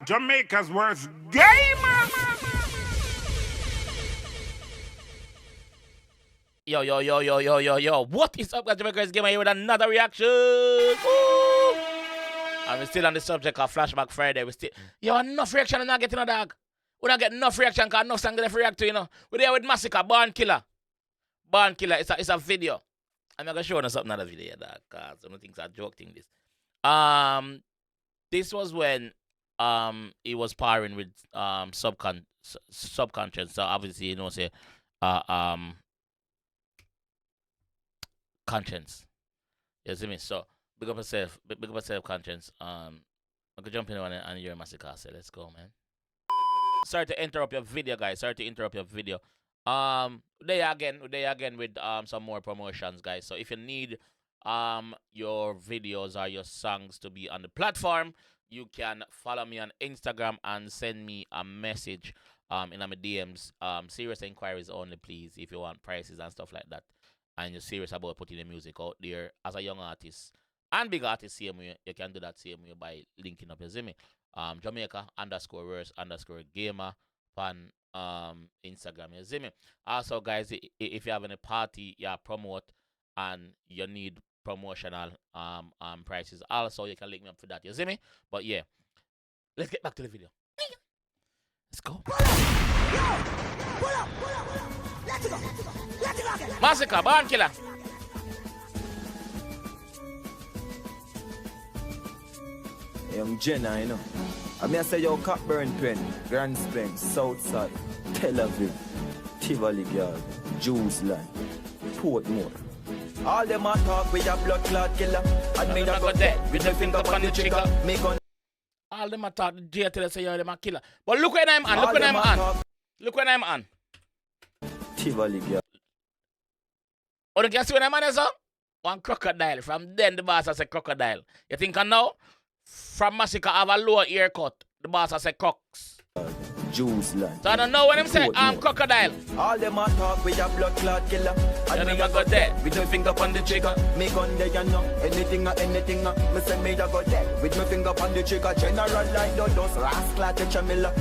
Jamaica's worst gamer. Yo. What is up, guys? Jamaica's Gamer here with another reaction. Ooh. And we're still on the subject of Flashback Friday. We still, enough reaction and not getting a dog. We don't get enough reaction because enough song to react to, you know. We're there with Masicka, Born Killer. Born Killer, it's a video. I'm not going to show you something in the video, dog, because I don't think it's a joke thing, this. This was when he was parring with subconscious. So obviously, you know, say conscience. You see me? So big up yourself, conscience. I could jump in and hear Masicka say, let's go, man. Sorry to interrupt your video, guys. Sorry to interrupt your video. They again with some more promotions, guys. So if you need your videos or your songs to be on the platform, you can follow me on Instagram and send me a message in my DMs. Serious inquiries only, please, if you want prices and stuff like that, and you're serious about putting the music out there as a young artist and big artist, same way, you can do that same way by linking up, you see me? Jamaica_worst_gamer on Instagram, you see me? Also, guys, if you have any party you promote and you need promotional prices, also you can link me up for that, you see me? But yeah, let's get back to the video. Let's go. Masicka, Born Killer. Young Jenna, you know. I mean, I say, yo, Cockburn Pen, Grand Spence, Southside, Tel Aviv, Tivoli Girl, Jerusalem, Portmore. All them a talk with a blood clot killer. And me a go dead with the finger on the trigger. Me gun. All them a talk, the J tell us say, yo, them a killer. But look when I'm on, look when I'm on. Look when I'm on. Tivoli Girl. Oh, you can see when I'm on there, sir? One crocodile. From then, the boss has a crocodile. You think I know? From Masicka have a lower haircut. The boss has a crocs. Jerusalem. So I don't know when him say crocodile. All them a talk with a blood clot killer. And me a go dead with the finger on the trigger. Me gun there, you know. Anything. Me say me a go dead with my finger on the trigger. General like the dust. Rascal to Chamilla.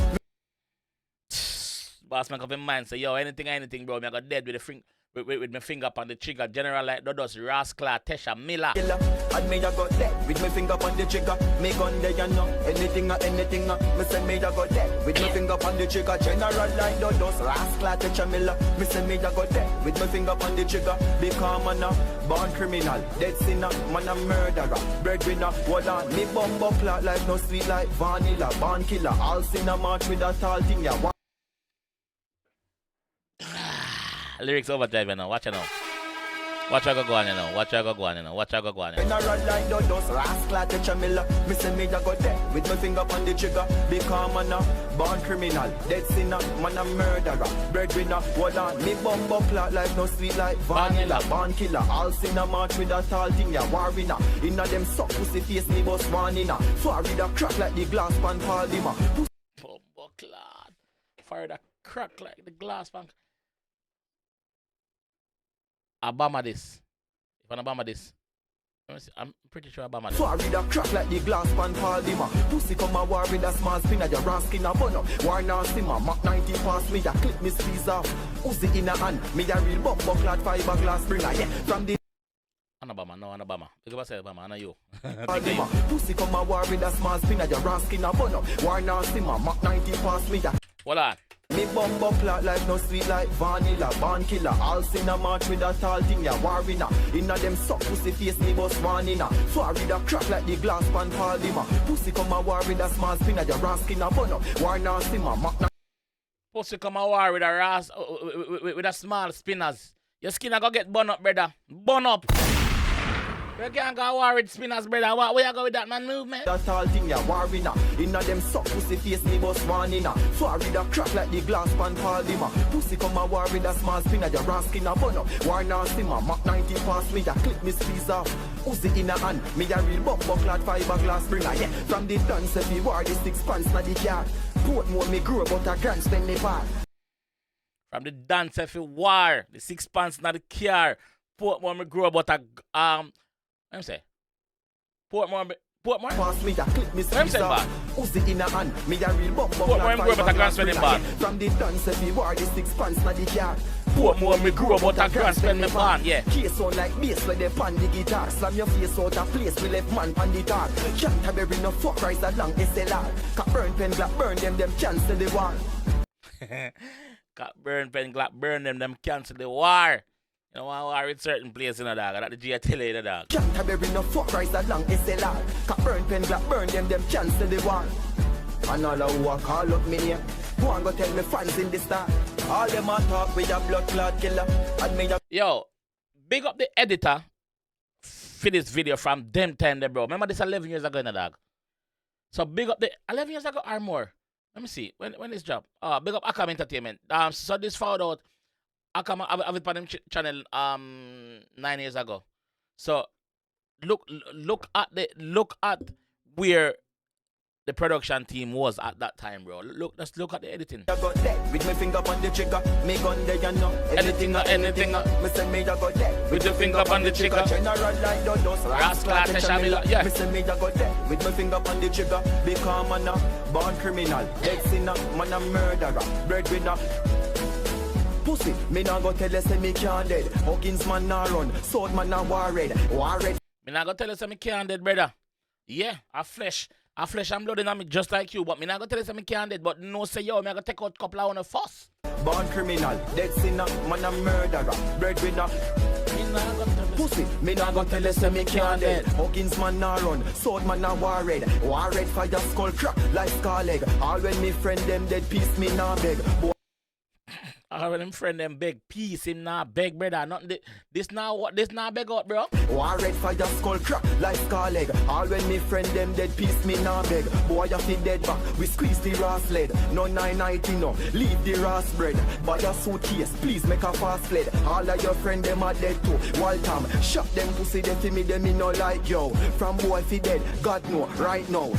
Boss make up in mind say, yo, anything, bro. Me a go dead with the finger. With my finger on the trigger, general like Dodos, Rascal, Tesha, Miller. And me a go dead with my finger on the trigger. Me gun there, you know. Anything. Me say me a go dead with my finger on the trigger. General like Dodos, Rascal, Tesha, Miller. Me say me a go dead with my finger on the trigger. Become man a born criminal, dead sinner, man a murderer, breadwinner. Hold on, me bumbo clot like no sweet like vanilla. Born killer, all sinner march with a tall thing. Yeah. Lyrics overdrive now. Watch it now. Watch I go on now. Watch I go on now. General like the dust, rascal to Chamilla. Me say me a go dead with my finger on the trigger. Become man a born criminal, dead sinner, man a murderer, breadwinner. Hold on, me bumbo clot like no sweet like vanilla. Born killer, all sinner march with a tall thing. Yeah, war winner. Inna them suck pussy face me bust one inna. So I read a crack like the glass pan Paul Dimmer. Bumbo clot. Fire the crack like the glass pan. Obama this. If I'm Obama this. I'm pretty sure Obama this. So I read a crack like the glass pan Paul Dimmer. Pussy come a war with a small spinner. Your round skin a bun up. War now simmer. Mach 90 pass me. Ya clip me squeeze off. Uzi in a hand. Me a real bumbo clad fiberglass springer. Yeah. From the Obama. Think about say Obama, I know you. Pussy come a war with a small spinner. Your round skin a bun up. War now simmer. Mach 90 pass me. Ya. Hold on. Me bumbo clot like no sweet like vanilla. Born killer, all sinner march with a tall thing. Yeah, war winner. Inna them suck pussy face me bust one inna. So I read a crack like the glass pan Paul Dimmer. Pussy come a war with a small spinner. Your round skin a bun up. War now simmer. Pussy come a war with a with a small spinners. Your skin a go get bun up, brother. Bun up. You can't go war with spinners, brother. Where you go with that man movement? That tall thing, yeah, war winner. Inna them suck pussy face me bust one inna. So I read a crack like the glass pan Paul Dimmer. Pussy come a war with a small spinner. Your round skin a bun up. War now simmer. Mach 90 pass me. Ya clip me squeeze off. Uzi in a hand. Me a real bumbo clad fiberglass springer. Yeah, from the dance if you war the 6 pants na the car. Portmore me grow but a grand spend me part. From the dance if you war the 6 pants na the car. Portmore me grow but a I'm say Portmore Portmore? Pass me a clip, me Where I'm saying bad? Uzi in a hand, me a real bump. Portmore, I'm growing, but I can't spend him bad. From the dance, if you wear the 6 pants, na the car. Portmore, me grow, but I can't spend me bad, yeah. Case sound like bass when they pan the guitar. Slam your face out of place, we left man pan the tar. Canterbury no fuck rise along SLR. Cat burn pen, black burn them cancel the war. Cat burn pen, black burn them cancel the war. You know, war with certain places in the dog. That the G tell you the dog. Canterbury no fuck rise along SLR. Cat burn pen, black burn them cancel the war. And all who a call up me name, go and go tell me fans in the star. All them a talk with a blood clot killer. And me a Yo, big up the editor for this video from them time there, bro. Remember this 11 years ago in the dog. So big up the 11 years ago or more. Let me see when this drop. Big up Akam Entertainment. So this found out Akam have it on them channel 9 years ago. So look at where the production team was at that time, bro. Let's look at the editing. I got that with my finger on the trigger. Me gun there, you know. Anything. Me say me I got that With the finger on the trigger. General like those Rascal, Teshamila, yeah. Me say me I got that with my finger on the trigger. Become man a born criminal, dead sinner, man a murderer, breadwinner. Pussy, me nah go tell you say me can't dead. Huggins man nah run, sword man nah war red. Me nah go tell you say me can't dead, brother. Yeah, I flesh and blood in me just like you, but me not gonna tell you say me can't dead, but no say yo, me gonna take out couple of on first. Born criminal, dead sinner, man a murderer, breadwinner. Me not gonna tell you. Pussy, me not gonna tell you say me can't dead. Huggins man nah run, sword man nah war red fire skull crack like scar leg. All when me friend them dead peace me nah beg. All when them friend them beg peace him nah beg, brother. Nothing this now beg out, bro. War red fire skull crack like scar leg. All when me friend them dead peace me nah beg. Boy you feel dead back, we squeeze the raw lead. No 990 no, leave the raw bread. Buy a suitcase, please make a fast fled. All of your friend them are dead too. Waltham, shot them pussy they fi me them me no like yo. From boy fi dead, God know right now.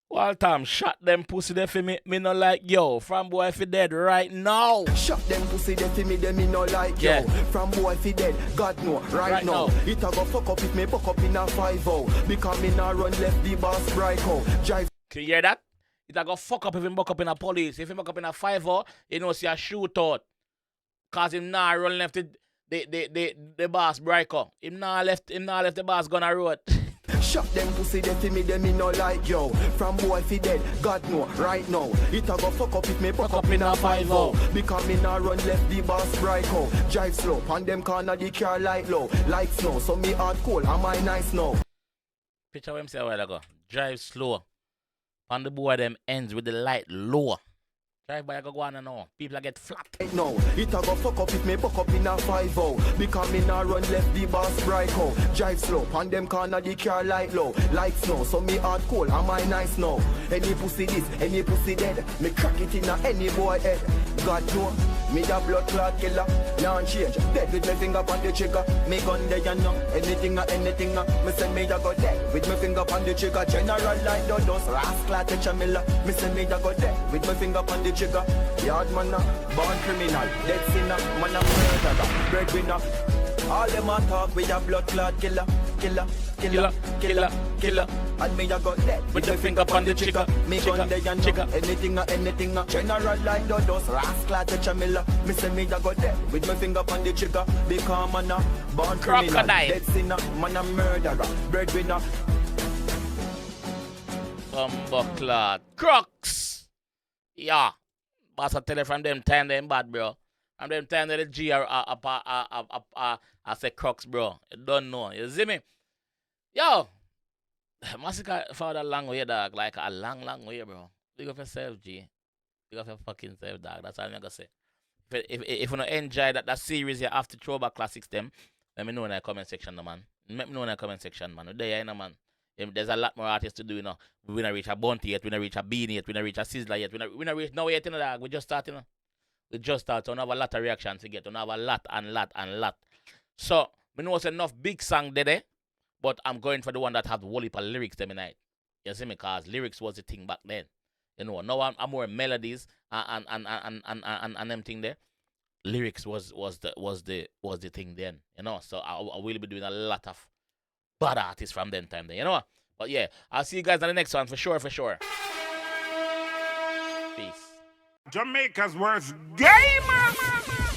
Waltham, shot them pussy they fi me no like yo. From boy fi dead right now. Shot them pussy they fi me them me no like yeah. Yo. From boy fi dead, God know right now. It a go fuck up if me fuck up in a 5-0. Because me nah run left the boss bright drive. Can you hear that? It a go fuck up if him buck up in a police. If him buck up in a 5-0, you know see a shootout. Cause him nah run left the boss breaker. Him nah left the boss gonna road. Shot them pussy they fi me them me no like yo. From boy fi dead, God know right now. It a go fuck up if me fuck up in a 5-0. Because me nah run left the boss bright drive slow, on them corner the car light low. Like snow, so me hard cold, am I nice now? Picture what him say a while ago. Drive slow. On the boy them ends with the light lower. Drive by go on and now. People get flat. No, it a go fuck up if me fuck up in a 5-0. Because me nah run left the boss bright drive slow, on them corner the car light low. Like snow, so me hard cold, am I nice now? Any pussy this, any pussy dead. Me crack it in a any boy head. God know, me a blood clot killer. Now change, dead with my finger on the trigger. Me gun there you know, anything. Me say me a go dead with my finger on the trigger. General like those rascal Teshamila. Me say me a go dead with my finger on the trigger. Yard man born criminal, dead sinner, man a murderer, breadwinner. All them a talk with a blood clot killer. And me a got dead with the finger on the trigger. Me gun there you know, anything. General like those rascal Teshamila. Me say me a got dead with my finger on the trigger. Because man a born criminal, dead sinner, man a murderer, breadwinner. Bumbleclad Crocs. Yeah. Boss I tell you from them time them bad, bro. From them time that the G I say Crocs, bro. You don't know. You see me? Yo. Masicka found a long way, dog. Like a long way, bro. Big up yourself, G. Big up your fucking self, dog. That's all I'm gonna say. If you don't enjoy that series you have to throwback classics them, let me know in the comment section, man. Let me know in the comment section, man. We're there, man. There's a lot more artists to do, you know. We not reach a Bounty yet, we not reach a Beanie yet, we not reach a Sizzler yet, we not reach nowhere yet, you know, dog. We just start, you know. We just start, so we have a lot of reactions to get, we have a lot. So, we know it's enough big song there, but I'm going for the one that have the whole heap of lyrics them night. You see me, cause lyrics was the thing back then. You know, now I'm more melodies and them thing there. Lyrics was the thing then, you know. So I will be doing a lot of bad artists from them time there, you know. But yeah, I'll see you guys on the next one for sure, for sure. Peace. Jamaica's worst gamer.